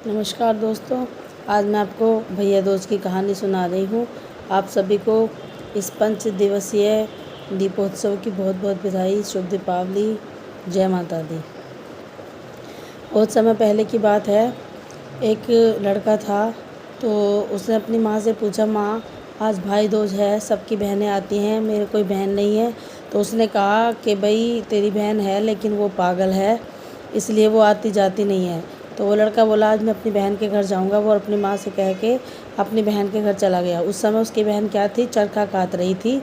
नमस्कार दोस्तों, आज मैं आपको भैया दूज की कहानी सुना रही हूँ। आप सभी को इस 5 दिवसीय दीपोत्सव की बहुत बहुत बधाई। शुभ दीपावली। जय माता दी। बहुत समय पहले की बात है। एक लड़का था, तो उसने अपनी माँ से पूछा, माँ आज भाई दूज है, सबकी बहनें आती हैं, मेरे कोई बहन नहीं है। तो उसने कहा कि भाई तेरी बहन है लेकिन वो पागल है, इसलिए वो आती जाती नहीं है। तो वो लड़का बोला, आज मैं अपनी बहन के घर जाऊंगा। वो अपनी माँ से कह के अपनी बहन के घर चला गया। उस समय उसकी बहन क्या थी, चरखा कात रही थी।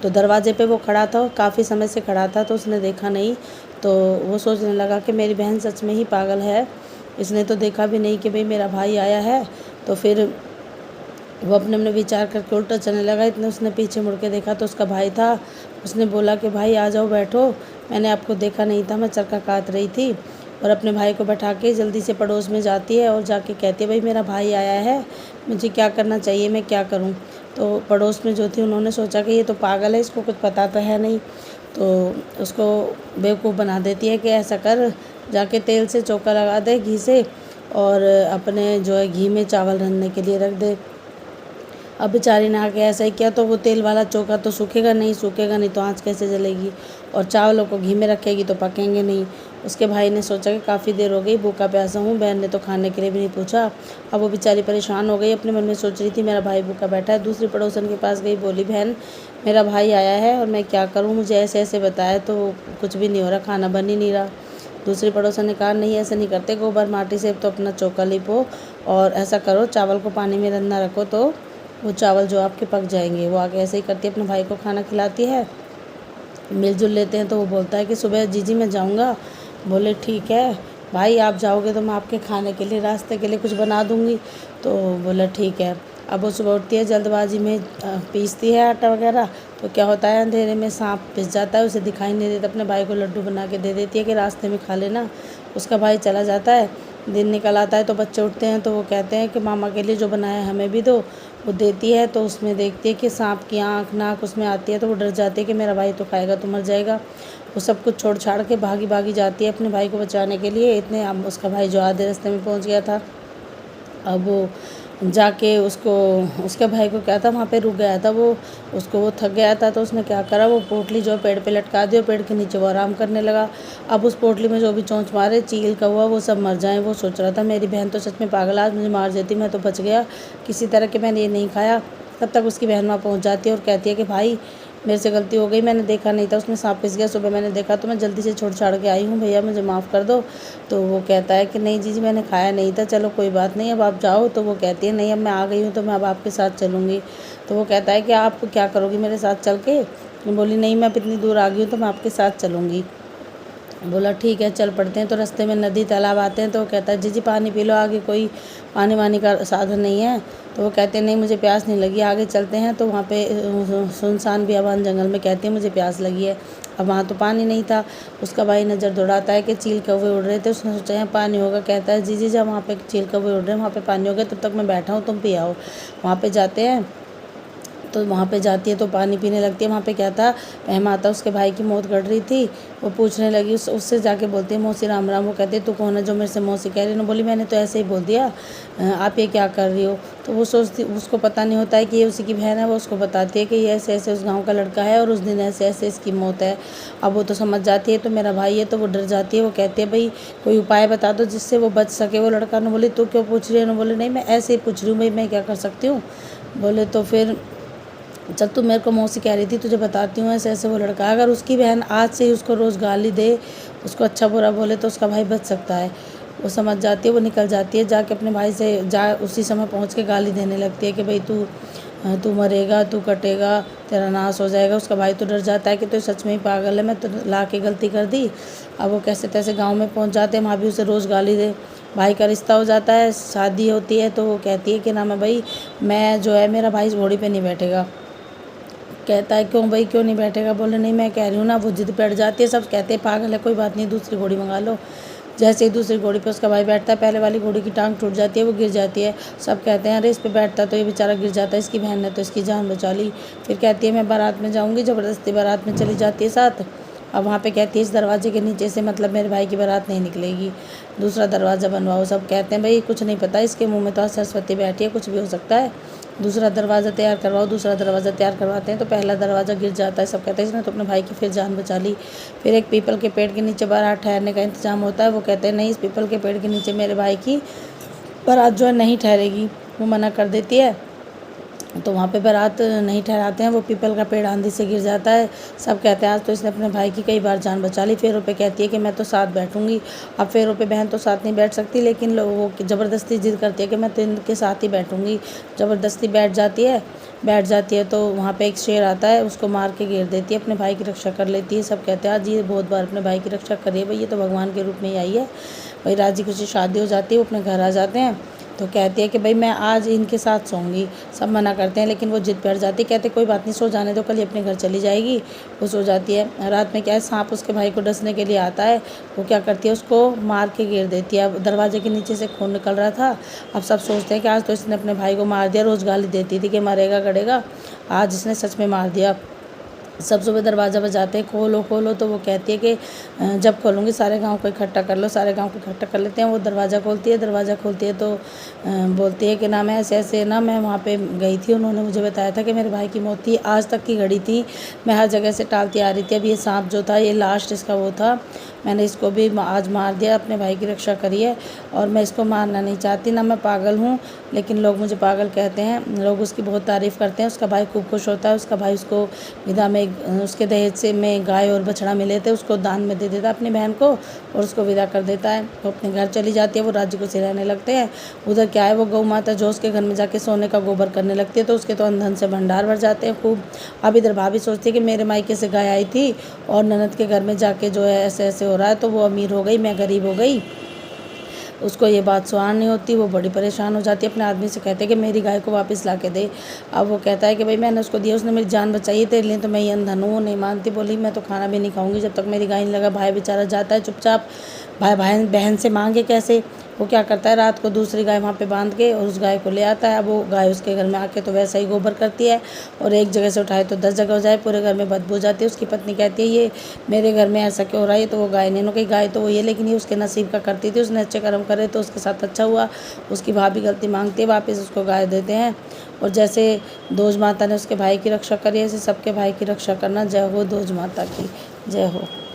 तो दरवाजे पे वो खड़ा था, काफ़ी समय से खड़ा था, तो उसने देखा नहीं। तो वो सोचने लगा कि मेरी बहन सच में ही पागल है, इसने तो देखा भी नहीं कि भाई मेरा भाई आया है। तो फिर वो अपने अपने विचार करके उल्टा चलने लगा। इतने उसने पीछे मुड़ के देखा तो उसका भाई था। उसने बोला कि भाई आ जाओ, बैठो, मैंने आपको देखा नहीं था, मैं चरखा कात रही थी। और अपने भाई को बैठा के जल्दी से पड़ोस में जाती है और जाके कहती है, भाई मेरा भाई आया है, मुझे क्या करना चाहिए, मैं क्या करूं। तो पड़ोस में जो थी उन्होंने सोचा कि ये तो पागल है, इसको कुछ पता तो है नहीं। तो उसको बेवकूफ़ बना देती है कि ऐसा कर, जाके तेल से चौका लगा दे घी से, और अपने जो है घी में चावल रखने के लिए रख दे। अब बेचारी ने आके ऐसा ही किया, तो वो तेल वाला चौका तो सूखेगा नहीं तो आँच कैसे जलेगी, और चावलों को घी में रखेगी तो पकेंगे नहीं। उसके भाई ने सोचा कि काफ़ी देर हो गई, भूखा प्यासा हूँ, बहन ने तो खाने के लिए भी नहीं पूछा। अब वो बेचारी परेशान हो गई, अपने मन में सोच रही थी मेरा भाई भूखा बैठा है। दूसरी पड़ोसन के पास गई, बोली, बहन मेरा भाई आया है और मैं क्या करूँ, मुझे ऐसे ऐसे बताया तो कुछ भी नहीं हो रहा, खाना बन ही नहीं रहा। दूसरी पड़ोसन ने कहा, नहीं ऐसे नहीं करते, गोबर माटी से तो अपना चौका लिपो और ऐसा करो, चावल को पानी में रंधा रखो तो वो चावल जो आपके पक जाएंगे। वो आगे ऐसे ही करती है, अपने भाई को खाना खिलाती है, मिलजुल लेते हैं। तो वो बोलता है कि सुबह जीजी मैं जाऊंगा। बोले ठीक है भाई, आप जाओगे तो मैं आपके खाने के लिए, रास्ते के लिए कुछ बना दूंगी। तो बोला ठीक है। अब वो सुबह उठती है, जल्दबाजी में पीसती है आटा वगैरह। तो क्या होता है, अंधेरे में सांप पिस जाता है, उसे दिखाई नहीं देता। अपने भाई को लड्डू बना के दे देती है कि रास्ते में खा लेना। उसका भाई चला जाता है, दिन निकल आता है तो बच्चे उठते हैं, तो वो कहते हैं कि मामा के लिए जो बनाया है हमें भी दो। वो देती है तो उसमें देखती है कि सांप की आँख नाक उसमें आती है। तो वो डर जाती है कि मेरा भाई तो खाएगा तो मर जाएगा। वो सब कुछ छोड़ छाड़ के भागी भागी जाती है अपने भाई को बचाने के लिए। इतने अब उसका भाई जो आधे रास्ते में पहुंच गया था, अब वो जाके उसको, उसके भाई को क्या था, वहाँ पे रुक गया था वो, उसको वो थक गया था। तो उसने क्या करा, वो पोटली जो पेड़ पे लटका दी और पेड़ के नीचे वो आराम करने लगा। अब उस पोटली में जो भी चोंच मारे, चील कौवा, वो सब मर जाएं। वो सोच रहा था मेरी बहन तो सच में पागल, आज मुझे मार देती, मैं तो बच गया किसी तरह के, मैंने ये नहीं खाया। तब तक उसकी बहन वहाँ पहुँच जाती है और कहती है कि भाई मेरे से गलती हो गई, मैंने देखा नहीं था, उसमें सांप पिस गया, सुबह मैंने देखा तो मैं जल्दी से छोड़ छाड़ के आई हूँ, भैया मुझे माफ़ कर दो। तो वो कहता है कि नहीं जीजी मैंने खाया नहीं था, चलो कोई बात नहीं, अब आप जाओ। तो वो कहती है, नहीं अब मैं आ गई हूँ तो मैं अब आपके साथ चलूँगी। तो वो कहता है कि आप क्या करोगी मेरे साथ चल के। बोली, नहीं मैं अब इतनी दूर आ गई हूँ तो मैं आपके साथ चलूँगी। बोला ठीक है चल पड़ते हैं। तो रास्ते में नदी तालाब आते हैं, तो वो कहता है, जीजी पानी पी लो, आगे कोई पानी वानी का साधन नहीं है। तो वो कहते हैं, नहीं मुझे प्यास नहीं लगी, आगे चलते हैं। तो वहाँ पे सुनसान बियाबान जंगल में कहते हैं, मुझे प्यास लगी है। अब वहाँ तो पानी नहीं था। उसका भाई नज़र दौड़ाता है कि चील कौवे उड़ रहे थे, उसने सोचा यहाँ पानी होगा। कहता है, जीजी जब वहाँ पे चील कौवे उड़ रहे हैं वहाँ पे पानी होगा, तब तक मैं बैठा हूँ, तुम पी आओ। वहाँ पे जाते हैं, तो वहाँ पे जाती है तो पानी पीने लगती है। वहाँ पे क्या था, माता उसके भाई की मौत गढ़ रही थी। वो पूछने लगी, उससे जाके बोलती है, मौसी राम राम। वो कहती है, तू कौन है जो मेरे से मौसी कह रही है। बोली, मैंने तो ऐसे ही बोल दिया, आप ये क्या कर रही हो। तो वो सोचती, उसको पता नहीं होता है कि ये उसी की बहन है। वो उसको बताती है कि ये ऐसे ऐसे उस गाँव का लड़का है और उस दिन ऐसे ऐसे इसकी मौत है। अब वो तो समझ जाती है, तो मेरा भाई है, तो वो डर जाती है। वो कहती है, भाई कोई उपाय बता दो जिससे वो बच सके। वो लड़का ने बोली, तू क्यों पूछ रही है। बोले, नहीं मैं ऐसे ही पूछ रही हूँ भाई, मैं क्या कर सकती हूँ। बोले, तो फिर चल तू मेरे को मौसी कह रही थी, तुझे बताती हूँ ऐसे ऐसे वो लड़का, अगर उसकी बहन आज से ही उसको रोज़ गाली दे, उसको अच्छा बुरा बोले, तो उसका भाई बच सकता है। वो समझ जाती है, वो निकल जाती है, जाके अपने भाई से उसी समय पहुँच के गाली देने लगती है कि भाई तू तू मरेगा, तू कटेगा, तेरा नाश हो जाएगा। उसका भाई तो डर जाता है कि तो सच में ही पागल है, मैं तो ला के गलती कर दी। अब वो कैसे तैसे गाँव में पहुँच जाते हैं, वहाँ भी उसे रोज़ गाली दे। भाई का रिश्ता हो जाता है, शादी होती है, तो वो कहती है कि ना मैं भाई, मैं जो है मेरा भाई इस घोड़ी पे नहीं बैठेगा। कहता है, क्यों भाई क्यों नहीं बैठेगा। बोले, नहीं मैं कह रही हूँ ना। वो जिद बैठ जाती है, सब कहते हैं पागल है, कोई बात नहीं दूसरी घोड़ी मंगा लो। जैसे ही दूसरी घोड़ी पे उसका भाई बैठता है, पहले वाली घोड़ी की टांग टूट जाती है, वो गिर जाती है। सब कहते हैं, अरे इस पे बैठता तो ये बेचारा गिर जाता है, इसकी बहन ने तो इसकी जान बचा ली। फिर कहती है, मैं बारात में जाऊँगी, ज़बरदस्ती बारात में चली जाती है साथ। अब वहाँ पे कहती है इस दरवाजे के नीचे से मतलब मेरे भाई की बारात नहीं निकलेगी, दूसरा दरवाज़ा बनवाओ। सब कहते हैं भाई कुछ नहीं पता, इसके मुँह में तो आज सरस्वती बैठी है, कुछ भी हो सकता है, दूसरा दरवाज़ा तैयार करवाओ। दूसरा दरवाज़ा तैयार करवाते हैं तो पहला दरवाज़ा गिर जाता है। सब कहते हैं इसने तो अपने भाई की फिर जान बचा ली। फिर एक पीपल के पेड़ के नीचे बारात ठहरने का इंतजाम होता है। वो कहते हैं नहीं, इस पीपल के पेड़ के नीचे मेरे भाई की बारात जो है नहीं ठहरेगी। वो मना कर देती है, तो वहाँ पे बारात नहीं ठहराते हैं। वो पीपल का पेड़ आंधी से गिर जाता है। सब कहते हैं आज तो इसने अपने भाई की कई बार जान बचा ली। फेरों पे कहती है कि मैं तो साथ बैठूंगी। अब फेरों पे बहन तो साथ नहीं बैठ सकती, लेकिन लोगों की ज़बरदस्ती जिद करती है कि मैं तो इनके साथ ही बैठूंगी। ज़बरदस्ती बैठ जाती है तो वहाँ पे एक शेर आता है, उसको मार के घेर देती है, अपने भाई की रक्षा कर लेती है। सब कहते हैं आज ये बहुत बार अपने भाई की रक्षा करी है, भाई ये तो भगवान के रूप में ही आई है। भाई राजी खुशी शादी हो जाती है, वो अपने घर आ जाते हैं। तो कहती है कि भाई मैं आज इनके साथ सोऊंगी। सब मना करते हैं, लेकिन वो जिद बैठ जाती है, कहते कोई बात नहीं, सो जाने दो, कल ही अपने घर चली जाएगी। वो सो जाती है। रात में क्या है, सांप उसके भाई को डसने के लिए आता है। वो क्या करती है, उसको मार के घेर देती है। अब दरवाजे के नीचे से खून निकल रहा था। अब सब सोचते हैं कि आज तो इसने अपने भाई को मार दिया। रोज़ गाली देती थी कि मरेगा गड़ेगा, आज इसने सच में मार दिया। सब सुबह दरवाज़ा बजाते हैं, खोलो खोलो। तो वो कहती है कि जब खोलूँगी सारे गांव को इकट्ठा कर लो। सारे गांव को इकट्ठा कर लेते हैं। वो दरवाज़ा खोलती है तो बोलती है कि ना मैं ऐसे ऐसे ना मैं वहाँ पे गई थी, उन्होंने मुझे बताया था कि मेरे भाई की मौत थी, आज तक की घड़ी थी, मैं हर जगह से टालती आ रही थी। अब ये सांप जो था, ये लास्ट इसका वो था, मैंने इसको भी आज मार दिया, अपने भाई की रक्षा करी है और मैं इसको मारना नहीं चाहती। ना मैं पागल हूँ, लेकिन लोग मुझे पागल कहते हैं। लोग उसकी बहुत तारीफ़ करते हैं। उसका भाई खूब खुश होता है। उसका भाई उसको विदा में उसके दहेज से में गाय और बछड़ा मिले थे, उसको दान में दे देता है अपनी बहन को और उसको विदा कर देता है। वो अपने घर चली जाती है। वो राज्य को से रहने लगते हैं। उधर क्या है, वो गौ माता जो उसके घर में जाके सोने का गोबर करने लगती है, तो उसके तो अंधन से भंडार भर जाते हैं खूब। अब इधर भाभी सोचती है कि मेरे मायके से गाय आई थी और ननद के घर में जाके जो है ऐसे ऐसे हो रहा है, तो वो अमीर हो गई, मैं गरीब हो गई। उसको ये बात सुहान नहीं होती। वो बड़ी परेशान हो जाती है। अपने आदमी से कहते हैं कि मेरी गाय को वापस ला के दे। अब वो कहता है कि भाई मैंने उसको दिया, उसने मेरी जान बचाई है, तेरे लिए तो मैं ये अंधन हूँ। नहीं मानती, बोली मैं तो खाना भी नहीं खाऊंगी जब तक मेरी गाय नहीं लगा। भाई बेचारा जाता है चुपचाप, भाई बहन से मांगे कैसे। वो क्या करता है, रात को दूसरी गाय वहाँ पे बांध के और उस गाय को ले आता है। अब वो गाय उसके घर में आके तो वैसा ही गोबर करती है और एक जगह से उठाए तो 10 जगह हो जाए, पूरे घर में बदबू जाती है। उसकी पत्नी कहती है ये मेरे घर में ऐसा क्यों हो रहा है, तो वो गाय नहीं कही, गाय तो वो ये, लेकिन ये उसके नसीब का करती थी, उसने अच्छे कर्म करे तो उसके साथ अच्छा हुआ। उसकी भाभी गलती मांगती है, वापस उसको गाय देते हैं। और जैसे दोज माता ने उसके भाई की रक्षा करी, ऐसे सबके भाई की रक्षा करना। जय हो दोज माता की, जय हो।